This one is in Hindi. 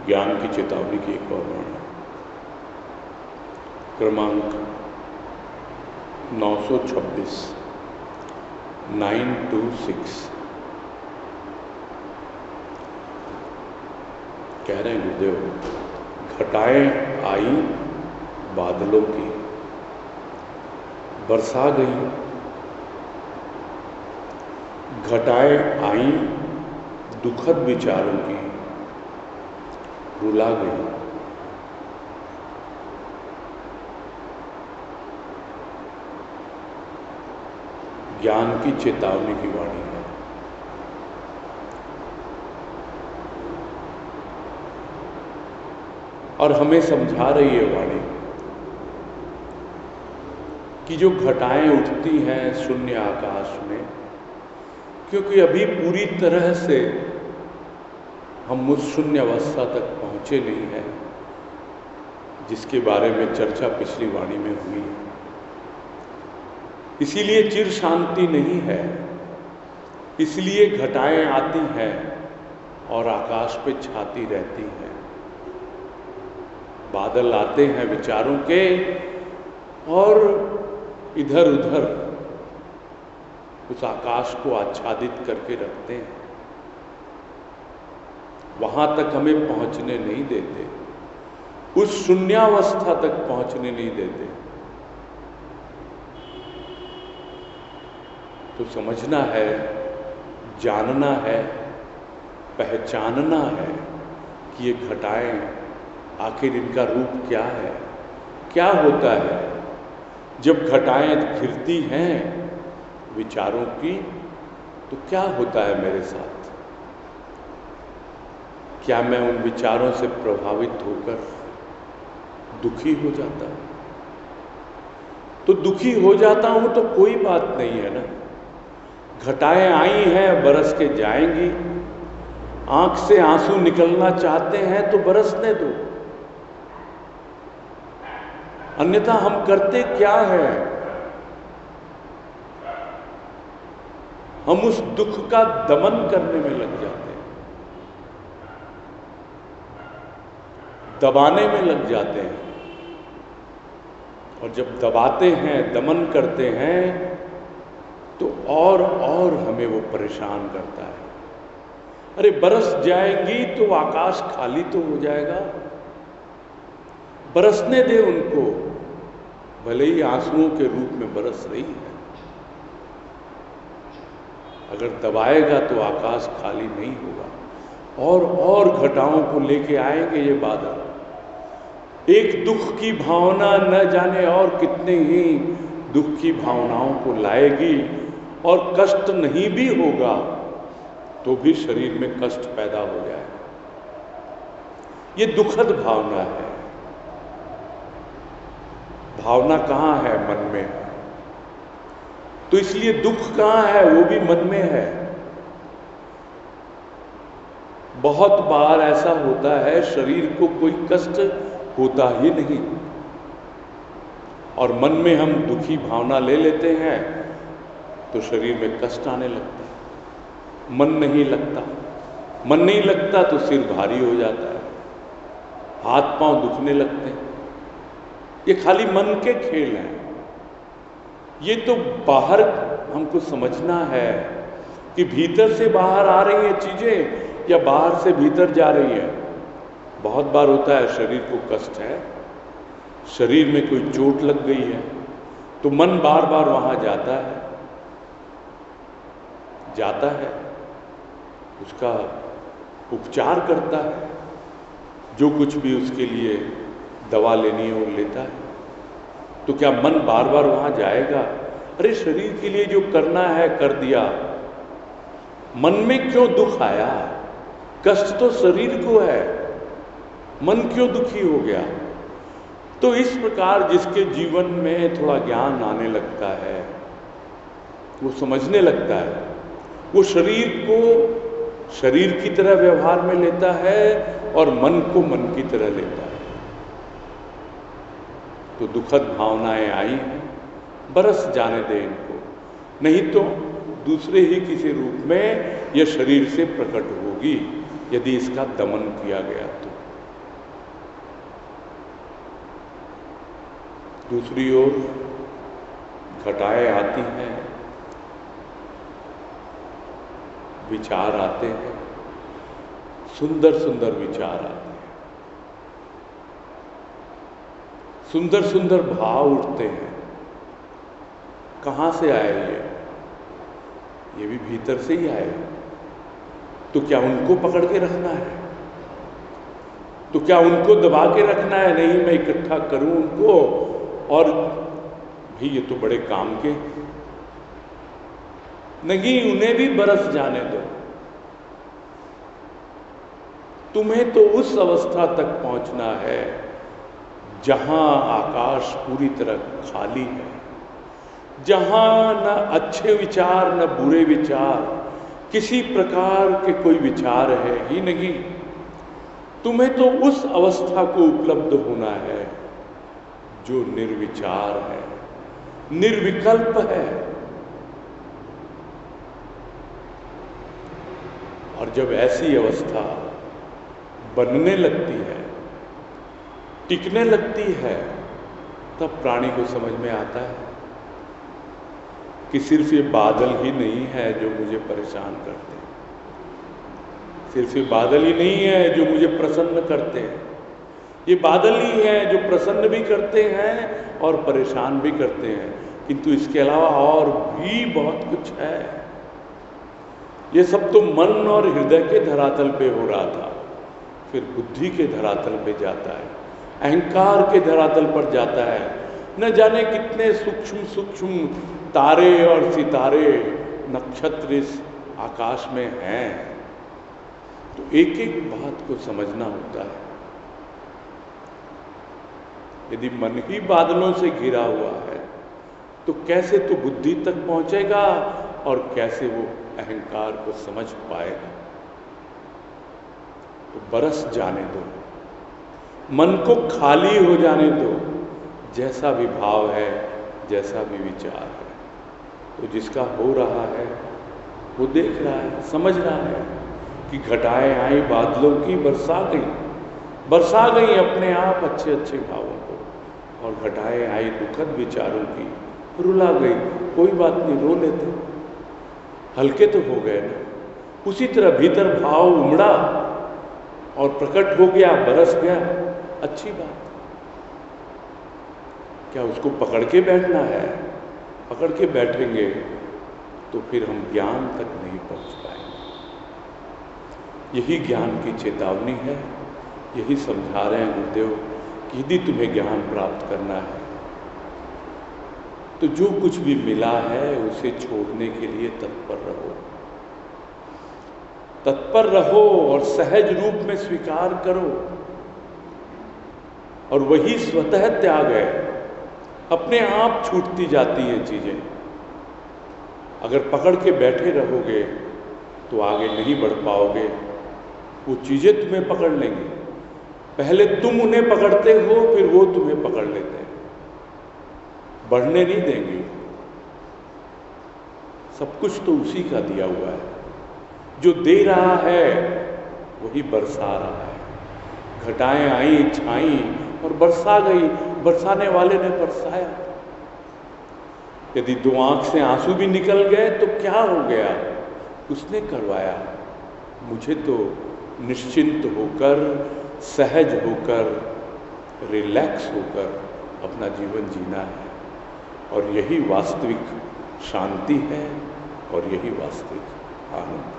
ज्ञान की चेतावनी की एक और वाणी, क्रमांक 926, 926। कह रहे हैं गुरुदेव, घटाएं आई बादलों की, बरसा गई। घटाएं आई दुखद विचारों की, रुला गई। ज्ञान की चेतावनी की वाणी है। और हमें समझा रही है वाणी कि जो घटाएं उठती हैं शून्य आकाश में, क्योंकि अभी पूरी तरह से हम उस शून्य अवस्था तक पहुंचे नहीं हैं जिसके बारे में चर्चा पिछली वाणी में हुई। इसीलिए चिर शांति नहीं है, इसलिए घटाएं आती हैं और आकाश पे छाती रहती हैं। बादल आते हैं विचारों के और इधर उधर उस आकाश को आच्छादित करके रखते हैं, वहां तक हमें पहुंचने नहीं देते, उस शून्यावस्था तक पहुंचने नहीं देते। तो समझना है, जानना है, पहचानना है कि ये घटाएं आखिर इनका रूप क्या है, क्या होता है। जब घटाएं घिरती हैं विचारों की तो क्या होता है मेरे साथ? क्या मैं उन विचारों से प्रभावित होकर दुखी हो जाता हूं? तो दुखी हो जाता हूं तो कोई बात नहीं है ना। घटाएं आई हैं, बरस के जाएंगी। आंख से आंसू निकलना चाहते हैं तो बरसने दो, अन्यथा हम करते क्या है? हम उस दुख का दमन करने में लग जाते हैं, दबाने में लग जाते हैं। और जब दबाते हैं, दमन करते हैं तो और हमें वो परेशान करता है। अरे बरस जाएंगी तो आकाश खाली तो हो जाएगा, बरसने दे उनको, भले ही आंसुओं के रूप में बरस रही है। अगर दबाएगा तो आकाश खाली नहीं होगा और घटाओं को लेके आएंगे ये बादल। एक दुख की भावना न जाने और कितने ही दुख की भावनाओं को लाएगी, और कष्ट नहीं भी होगा तो भी शरीर में कष्ट पैदा हो जाएगा। ये दुखद भावना है। भावना कहाँ है? मन में है। तो इसलिए दुख कहाँ है? वो भी मन में है। बहुत बार ऐसा होता है शरीर को कोई कष्ट होता ही नहीं, और मन में हम दुखी भावना ले लेते हैं तो शरीर में कष्ट आने लगता है। मन नहीं लगता, मन नहीं लगता तो सिर भारी हो जाता है, हाथ पांव दुखने लगते हैं। ये खाली मन के खेल हैं। ये तो बाहर हमको समझना है कि भीतर से बाहर आ रही है चीजें या बाहर से भीतर जा रही है। बहुत बार होता है शरीर को कष्ट है, शरीर में कोई चोट लग गई है तो मन बार बार वहां जाता है, उसका उपचार करता है, जो कुछ भी उसके लिए दवा लेनी है वो लेता है। तो क्या मन बार बार वहां जाएगा? अरे शरीर के लिए जो करना है कर दिया, मन में क्यों दुख आया? कष्ट तो शरीर को है, मन क्यों दुखी हो गया? तो इस प्रकार जिसके जीवन में थोड़ा ज्ञान आने लगता है, वो समझने लगता है, वो शरीर को शरीर की तरह व्यवहार में लेता है और मन को मन की तरह लेता है। तो दुखद भावनाएं आई हैं, बरस जाने दे इनको, नहीं तो दूसरे ही किसी रूप में यह शरीर से प्रकट होगी यदि इसका दमन किया गया तो। दूसरी ओर घटाएं आती हैं, विचार आते हैं, सुंदर सुंदर विचार आते हैं, सुंदर सुंदर भाव उठते हैं। कहाँ से आए ये भी भीतर से ही आए। तो क्या उनको पकड़ के रखना है? तो क्या उनको दबा के रखना है? नहीं, मैं इकट्ठा करूं उनको और भी ये तो बड़े काम के। नहीं, उन्हें भी बरस जाने दो। तुम्हें तो उस अवस्था तक पहुंचना है जहां आकाश पूरी तरह खाली है, जहां न अच्छे विचार न बुरे विचार, किसी प्रकार के कोई विचार है ही नहीं। तुम्हें तो उस अवस्था को उपलब्ध होना है जो निर्विचार है, निर्विकल्प है। और जब ऐसी अवस्था बनने लगती है, टिकने लगती है, तब प्राणी को समझ में आता है कि सिर्फ ये बादल ही नहीं है जो मुझे परेशान करते हैं, सिर्फ ये बादल ही नहीं है जो मुझे प्रसन्न करते हैं। ये बादल ही है जो प्रसन्न भी करते हैं और परेशान भी करते हैं, किंतु इसके अलावा और भी बहुत कुछ है। ये सब तो मन और हृदय के धरातल पे हो रहा था, फिर बुद्धि के धरातल पे जाता है, अहंकार के धरातल पर जाता है। न जाने कितने सूक्ष्म सूक्ष्म तारे और सितारे नक्षत्र इस आकाश में हैं। तो एक एक बात को समझना होता है। यदि मन ही बादलों से घिरा हुआ है तो कैसे तो बुद्धि तक पहुंचेगा और कैसे वो अहंकार को समझ पाएगा। तो बरस जाने दो, मन को खाली हो जाने दो, जैसा भी भाव है, जैसा भी विचार है। तो जिसका हो रहा है वो देख रहा है, समझ रहा है कि घटाएं आई बादलों की, बरसा गई अपने आप अच्छे अच्छे भावों को, और घटाएं आई दुखद विचारों की, रुला गई। कोई बात नहीं, रो लेते, हल्के तो हो गए ना। उसी तरह भीतर भाव उमड़ा और प्रकट हो गया, बरस गया, अच्छी बात। क्या उसको पकड़ के बैठना है? पकड़ के बैठेंगे तो फिर हम ज्ञान तक नहीं पहुंच पाएंगे। यही ज्ञान की चेतावनी है, यही समझा रहे हैं गुरुदेव कि यदि तुम्हें ज्ञान प्राप्त करना है तो जो कुछ भी मिला है उसे छोड़ने के लिए तत्पर रहो, तत्पर रहो और सहज रूप में स्वीकार करो। और वही स्वतः त्याग है, अपने आप छूटती जाती हैं चीजें। अगर पकड़ के बैठे रहोगे तो आगे नहीं बढ़ पाओगे, वो चीजें तुम्हें पकड़ लेंगी। पहले तुम उन्हें पकड़ते हो, फिर वो तुम्हें पकड़ लेते हैं, बढ़ने नहीं देंगे। सब कुछ तो उसी का दिया हुआ है, जो दे रहा है वही बरसा रहा है। घटाएं आई छाई और बरसा गई, बरसाने वाले ने बरसाया। यदि दो आंख से आंसू भी निकल गए तो क्या हो गया? उसने करवाया। मुझे तो निश्चिंत होकर, सहज होकर, रिलैक्स होकर अपना जीवन जीना है, और यही वास्तविक शांति है और यही वास्तविक आनंद है।